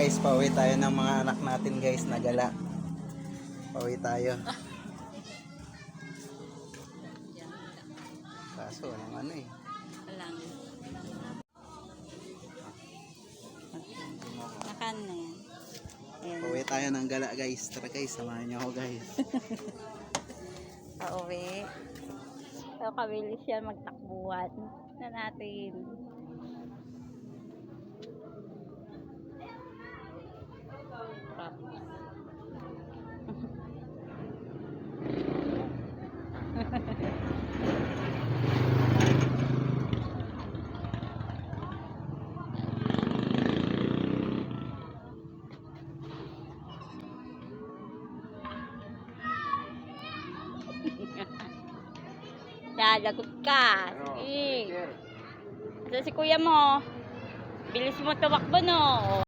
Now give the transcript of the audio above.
guys, pauwi tayo ng mga anak natin guys, nagala. Pauwi tayo. Kaso, walang ano eh. Walang. Nakan na yan. Ayan. Pauwi tayo ng gala guys. Tara guys, samahan niyo ako guys. Pauwi. So, kabilis yan magtakbuhan na natin. Lagot ka. Sige. Ito si kuya mo. Bilis mo tumakbo no.